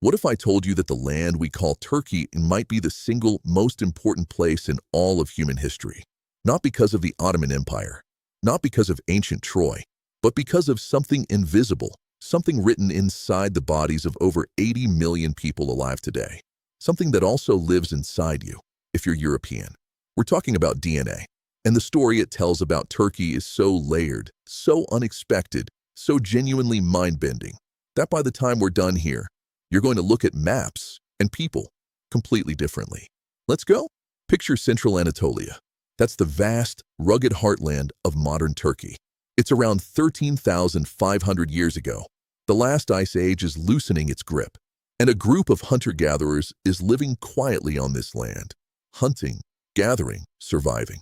What if I told you that the land we call Turkey might be the single most important place in all of human history? Not because of the Ottoman Empire, not because of ancient Troy, but because of something invisible, something written inside the bodies of over 80 million people alive today. Something that also lives inside you, if you're European. We're talking about DNA. And the story it tells about Turkey is so layered, so unexpected, so genuinely mind-bending, that by the time we're done here, you're going to look at maps and people completely differently. Let's go. Picture central Anatolia. That's the vast, rugged heartland of modern Turkey. It's around 13,500 years ago. The last ice age is loosening its grip, and a group of hunter-gatherers is living quietly on this land, hunting, gathering, surviving.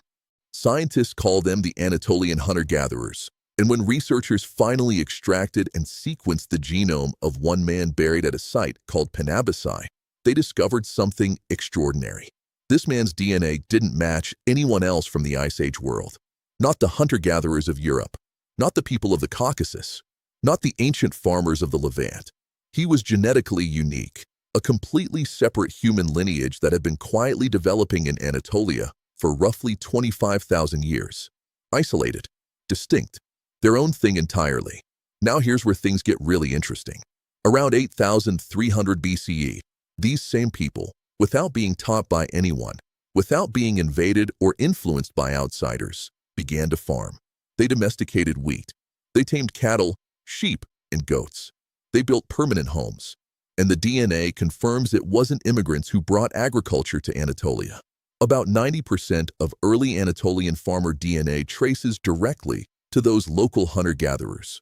Scientists call them the Anatolian hunter-gatherers, and when researchers finally extracted and sequenced the genome of one man buried at a site called Peninsula, they discovered something extraordinary. This man's DNA didn't match anyone else from the Ice Age world. Not the hunter-gatherers of Europe, not the people of the Caucasus, not the ancient farmers of the Levant. He was genetically unique, a completely separate human lineage that had been quietly developing in Anatolia for roughly 25,000 years. Isolated, distinct, their own thing entirely. Now here's where things get really interesting. Around 8,300 BCE, these same people, without being taught by anyone, without being invaded or influenced by outsiders, began to farm. They domesticated wheat. They tamed cattle, sheep, and goats. They built permanent homes. And the DNA confirms it wasn't immigrants who brought agriculture to Anatolia. About 90% of early Anatolian farmer DNA traces directly to those local hunter-gatherers.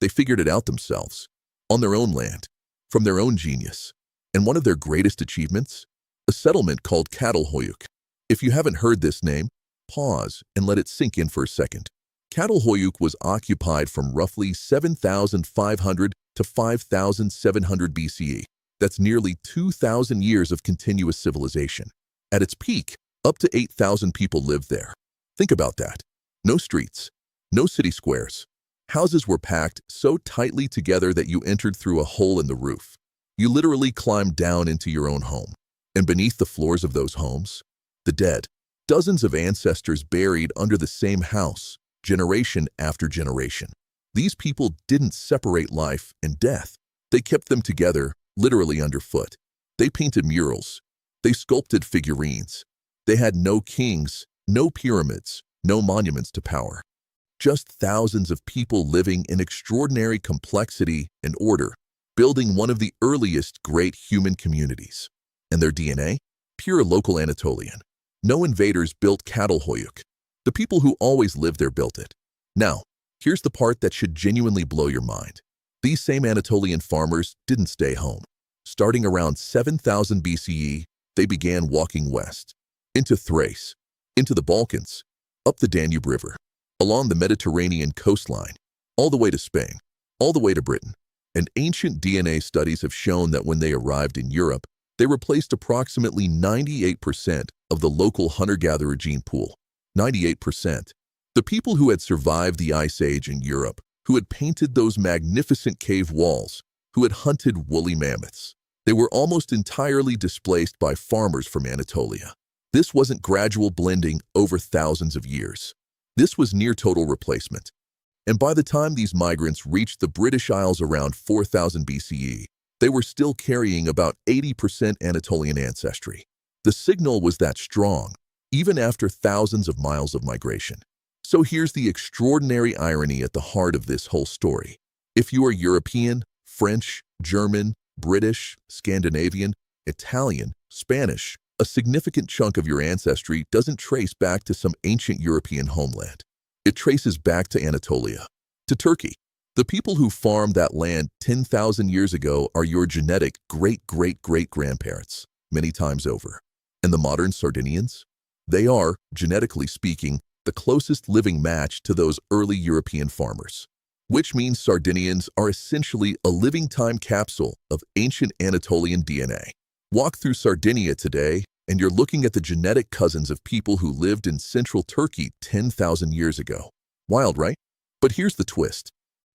They figured it out themselves, on their own land, from their own genius. And one of their greatest achievements? A settlement called Haplogroups. If you haven't heard this name, pause and let it sink in for a second. Haplogroups was occupied from roughly 7,500 to 5,700 BCE. That's nearly 2,000 years of continuous civilization. At its peak, up to 8,000 people lived there. Think about that. No streets, no city squares. Houses were packed so tightly together that you entered through a hole in the roof. You literally climbed down into your own home. And beneath the floors of those homes, the dead. Dozens of ancestors buried under the same house, generation after generation. These people didn't separate life and death. They kept them together, literally underfoot. They painted murals. They sculpted figurines. They had no kings, no pyramids, no monuments to power. Just thousands of people living in extraordinary complexity and order, building one of the earliest great human communities. And their DNA? Pure local Anatolian. No invaders built Haplogroups. The people who always lived there built it. Now, here's the part that should genuinely blow your mind. These same Anatolian farmers didn't stay home. Starting around 7,000 BCE, they began walking west, into Thrace, into the Balkans, up the Danube River, along the Mediterranean coastline, all the way to Spain, all the way to Britain. And ancient DNA studies have shown that when they arrived in Europe, they replaced approximately 98% of the local hunter-gatherer gene pool. 98%. The people who had survived the Ice Age in Europe, who had painted those magnificent cave walls, who had hunted woolly mammoths, they were almost entirely displaced by farmers from Anatolia. This wasn't gradual blending over thousands of years. This was near total replacement. And by the time these migrants reached the British Isles around 4000 BCE, they were still carrying about 80% Anatolian ancestry. The signal was that strong, even after thousands of miles of migration. So here's the extraordinary irony at the heart of this whole story. If you are European, French, German, British, Scandinavian, Italian, Spanish, a significant chunk of your ancestry doesn't trace back to some ancient European homeland. It traces back to Anatolia, to Turkey. The people who farmed that land 10,000 years ago are your genetic great-great-great-grandparents, many times over. And the modern Sardinians? They are, genetically speaking, the closest living match to those early European farmers. Which means Sardinians are essentially a living time capsule of ancient Anatolian DNA. Walk through Sardinia today, and you're looking at the genetic cousins of people who lived in central Turkey 10,000 years ago. Wild, right? But here's the twist.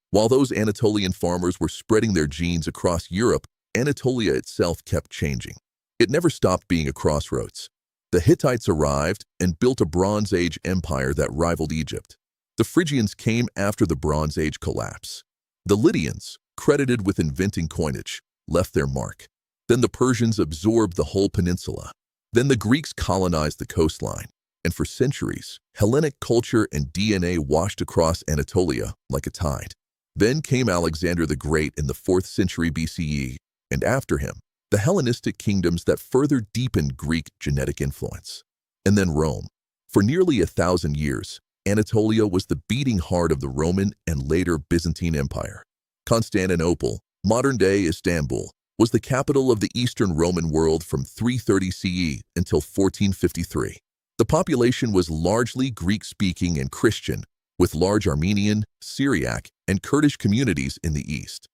While those Anatolian farmers were spreading their genes across Europe, Anatolia itself kept changing. It never stopped being a crossroads. The Hittites arrived and built a Bronze Age empire that rivaled Egypt. The Phrygians came after the Bronze Age collapse. The Lydians, credited with inventing coinage, left their mark. Then the Persians absorbed the whole peninsula. Then the Greeks colonized the coastline. And for centuries, Hellenic culture and DNA washed across Anatolia like a tide. Then came Alexander the Great in the 4th century BCE, and after him, the Hellenistic kingdoms that further deepened Greek genetic influence. And then Rome. For nearly 1,000 years, Anatolia was the beating heart of the Roman and later Byzantine Empire. Constantinople, modern-day Istanbul, was the capital of the Eastern Roman world from 330 CE until 1453. The population was largely Greek-speaking and Christian, with large Armenian, Syriac, and Kurdish communities in the east.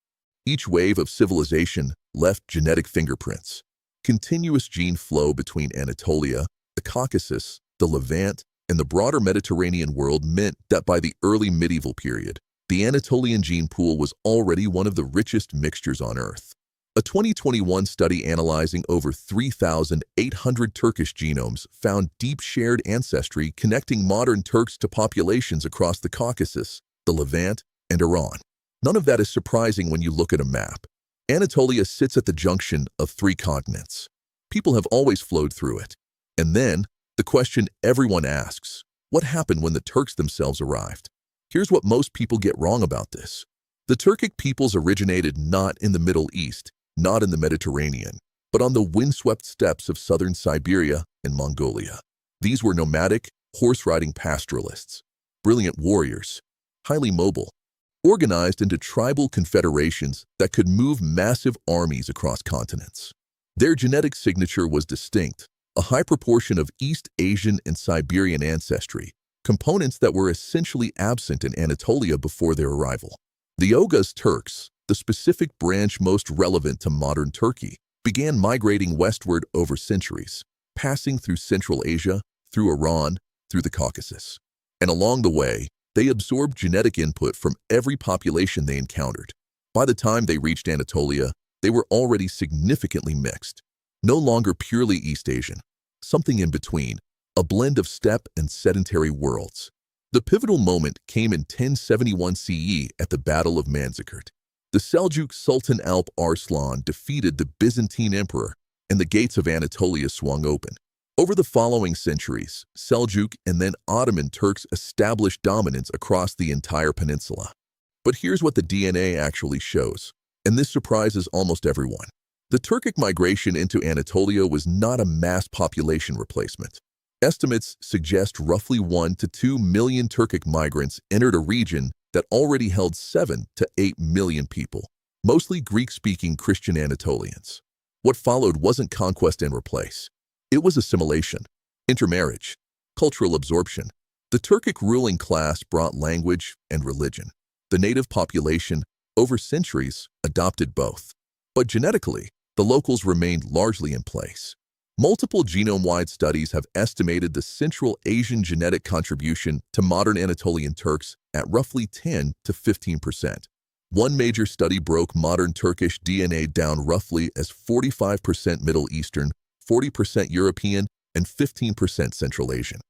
Each wave of civilization left genetic fingerprints. Continuous gene flow between Anatolia, the Caucasus, the Levant, and the broader Mediterranean world meant that by the early medieval period, the Anatolian gene pool was already one of the richest mixtures on Earth. A 2021 study analyzing over 3,800 Turkish genomes found deep shared ancestry connecting modern Turks to populations across the Caucasus, the Levant, and Iran. None of that is surprising when you look at a map. Anatolia sits at the junction of 3 continents. People have always flowed through it. And then, the question everyone asks, what happened when the Turks themselves arrived? Here's what most people get wrong about this. The Turkic peoples originated not in the Middle East, not in the Mediterranean, but on the windswept steppes of southern Siberia and Mongolia. These were nomadic, horse-riding pastoralists, brilliant warriors, highly mobile, organized into tribal confederations that could move massive armies across continents. Their genetic signature was distinct, a high proportion of East Asian and Siberian ancestry, components that were essentially absent in Anatolia before their arrival. The Oghuz Turks, the specific branch most relevant to modern Turkey, began migrating westward over centuries, passing through Central Asia, through Iran, through the Caucasus. And along the way, they absorbed genetic input from every population they encountered. By the time they reached Anatolia, they were already significantly mixed. No longer purely East Asian, something in between, a blend of steppe and sedentary worlds. The pivotal moment came in 1071 CE at the Battle of Manzikert. The Seljuk Sultan Alp Arslan defeated the Byzantine emperor, and the gates of Anatolia swung open. Over the following centuries, Seljuk and then Ottoman Turks established dominance across the entire peninsula. But here's what the DNA actually shows, and this surprises almost everyone. The Turkic migration into Anatolia was not a mass population replacement. Estimates suggest roughly 1 to 2 million Turkic migrants entered a region that already held 7 to 8 million people, mostly Greek-speaking Christian Anatolians. What followed wasn't conquest and replace. It was assimilation, intermarriage, cultural absorption. The Turkic ruling class brought language and religion. The native population, over centuries, adopted both. But genetically, the locals remained largely in place. Multiple genome-wide studies have estimated the Central Asian genetic contribution to modern Anatolian Turks at roughly 10 to 15%. One major study broke modern Turkish DNA down roughly as 45% Middle Eastern, 40% European, and 15% Central Asian.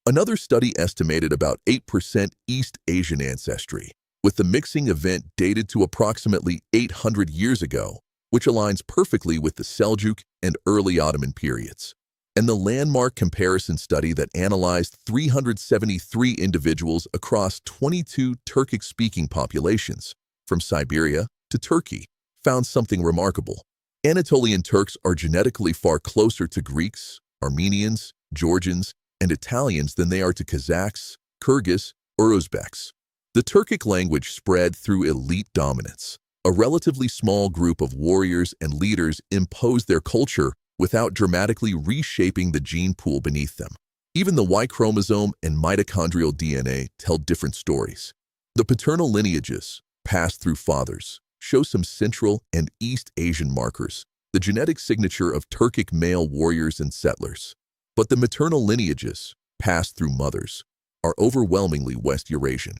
Another study estimated about 8% East Asian ancestry, with the mixing event dated to approximately 800 years ago, which aligns perfectly with the Seljuk and early Ottoman periods. And the landmark comparison study that analyzed 373 individuals across 22 Turkic-speaking populations, from Siberia to Turkey, found something remarkable. Anatolian Turks are genetically far closer to Greeks, Armenians, Georgians, and Italians than they are to Kazakhs, Kyrgyz, or Uzbeks. The Turkic language spread through elite dominance. A relatively small group of warriors and leaders imposed their culture without dramatically reshaping the gene pool beneath them. Even the Y chromosome and mitochondrial DNA tell different stories. The paternal lineages, passed through fathers, show some Central and East Asian markers, the genetic signature of Turkic male warriors and settlers. But the maternal lineages, passed through mothers, are overwhelmingly West Eurasian.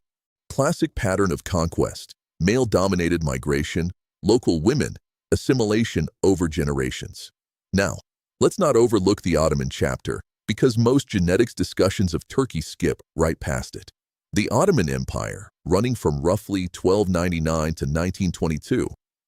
Classic pattern of conquest, male-dominated migration, local women, assimilation over generations. Now, let's not overlook the Ottoman chapter, because most genetics discussions of Turkey skip right past it. The Ottoman Empire, running from roughly 1299 to 1922,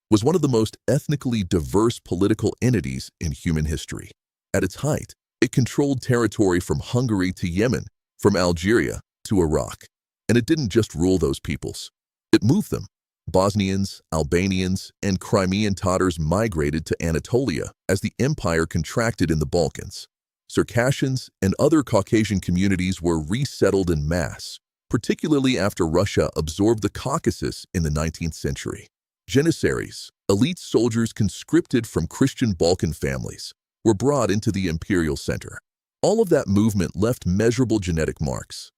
was one of the most ethnically diverse political entities in human history. At its height, it controlled territory from Hungary to Yemen, from Algeria to Iraq. And it didn't just rule those peoples. It moved them. Bosnians, Albanians, and Crimean Tatars migrated to Anatolia as the empire contracted in the Balkans. Circassians and other Caucasian communities were resettled en masse, particularly after Russia absorbed the Caucasus in the 19th century. Janissaries, elite soldiers conscripted from Christian Balkan families, were brought into the imperial center. All of that movement left measurable genetic marks.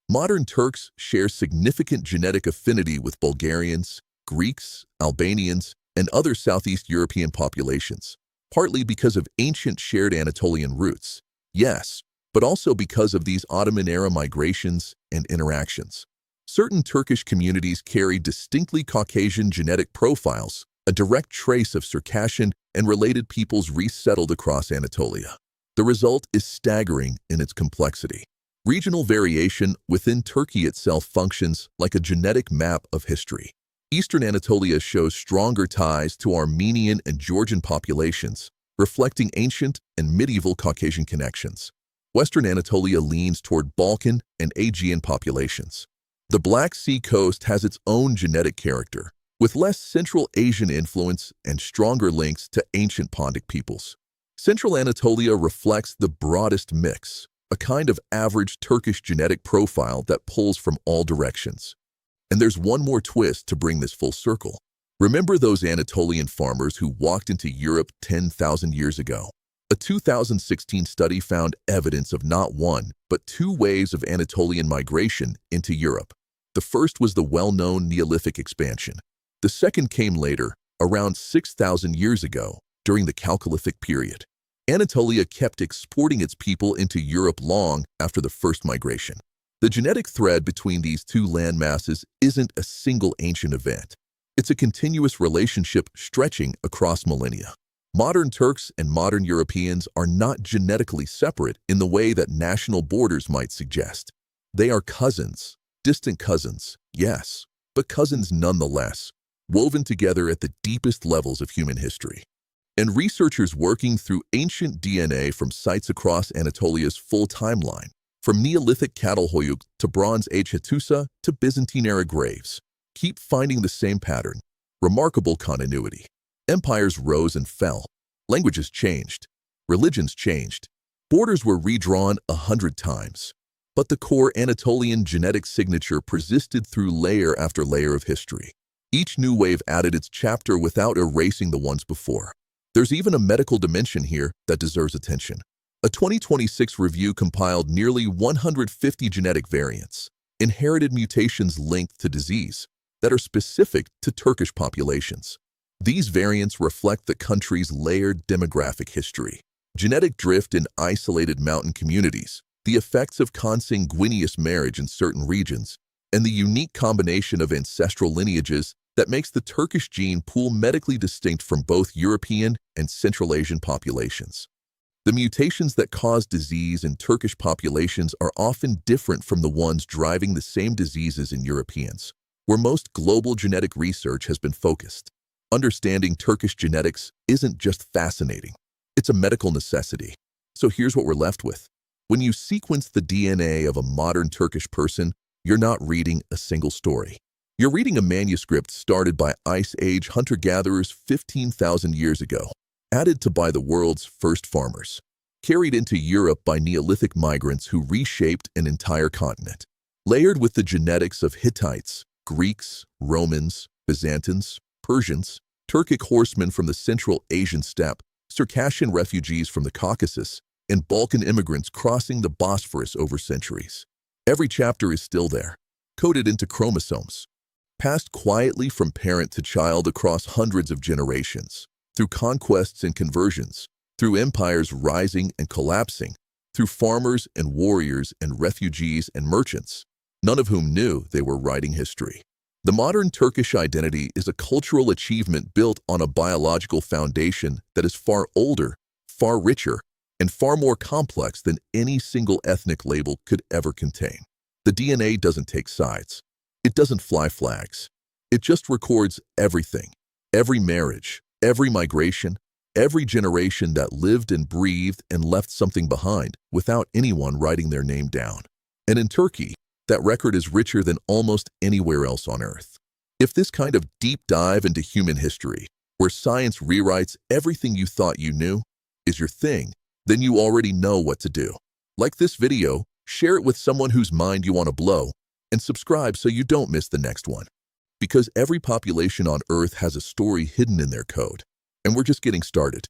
Modern Turks share significant genetic affinity with Bulgarians, Greeks, Albanians, and other Southeast European populations, partly because of ancient shared Anatolian roots, yes, but also because of these Ottoman-era migrations and interactions. Certain Turkish communities carry distinctly Caucasian genetic profiles, a direct trace of Circassian and related peoples resettled across Anatolia. The result is staggering in its complexity. Regional variation within Turkey itself functions like a genetic map of history. Eastern Anatolia shows stronger ties to Armenian and Georgian populations, reflecting ancient and medieval Caucasian connections. Western Anatolia leans toward Balkan and Aegean populations. The Black Sea coast has its own genetic character, with less Central Asian influence and stronger links to ancient Pontic peoples. Central Anatolia reflects the broadest mix, a kind of average Turkish genetic profile that pulls from all directions. And there's one more twist to bring this full circle. Remember those Anatolian farmers who walked into Europe 10,000 years ago? A 2016 study found evidence of not one, but two waves of Anatolian migration into Europe. The first was the well-known Neolithic expansion. The second came later, around 6,000 years ago, during the Chalcolithic period. Anatolia kept exporting its people into Europe long after the first migration. The genetic thread between these two land masses isn't a single ancient event. It's a continuous relationship stretching across millennia. Modern Turks and modern Europeans are not genetically separate in the way that national borders might suggest. They are cousins, distant cousins, yes, but cousins nonetheless, woven together at the deepest levels of human history. And researchers working through ancient DNA from sites across Anatolia's full timeline, from Neolithic Çatalhöyük to Bronze Age Hattusa to Byzantine-era graves, keep finding the same pattern, remarkable continuity. Empires rose and fell, languages changed, religions changed, borders were redrawn 100 times. But the core Anatolian genetic signature persisted through layer after layer of history. Each new wave added its chapter without erasing the ones before. There's even a medical dimension here that deserves attention. A 2026 review compiled nearly 150 genetic variants, inherited mutations linked to disease, that are specific to Turkish populations. These variants reflect the country's layered demographic history, genetic drift in isolated mountain communities, the effects of consanguineous marriage in certain regions, and the unique combination of ancestral lineages that makes the Turkish gene pool medically distinct from both European and Central Asian populations. The mutations that cause disease in Turkish populations are often different from the ones driving the same diseases in Europeans, where most global genetic research has been focused. Understanding Turkish genetics isn't just fascinating, it's a medical necessity. So here's what we're left with. When you sequence the DNA of a modern Turkish person, you're not reading a single story. You're reading a manuscript started by Ice Age hunter-gatherers 15,000 years ago, added to by the world's first farmers, carried into Europe by Neolithic migrants who reshaped an entire continent, layered with the genetics of Hittites, Greeks, Romans, Byzantines, Persians, Turkic horsemen from the Central Asian steppe, Circassian refugees from the Caucasus, and Balkan immigrants crossing the Bosphorus over centuries. Every chapter is still there, coded into chromosomes, passed quietly from parent to child across hundreds of generations, through conquests and conversions, through empires rising and collapsing, through farmers and warriors and refugees and merchants, none of whom knew they were writing history. The modern Turkish identity is a cultural achievement built on a biological foundation that is far older, far richer, and far more complex than any single ethnic label could ever contain. The DNA doesn't take sides. It doesn't fly flags. It just records everything, every marriage, every migration, every generation that lived and breathed and left something behind without anyone writing their name down. And in Turkey, that record is richer than almost anywhere else on Earth. If this kind of deep dive into human history, where science rewrites everything you thought you knew, is your thing, then you already know what to do. Like this video, share it with someone whose mind you want to blow, and subscribe so you don't miss the next one. Because every population on Earth has a story hidden in their code, and we're just getting started.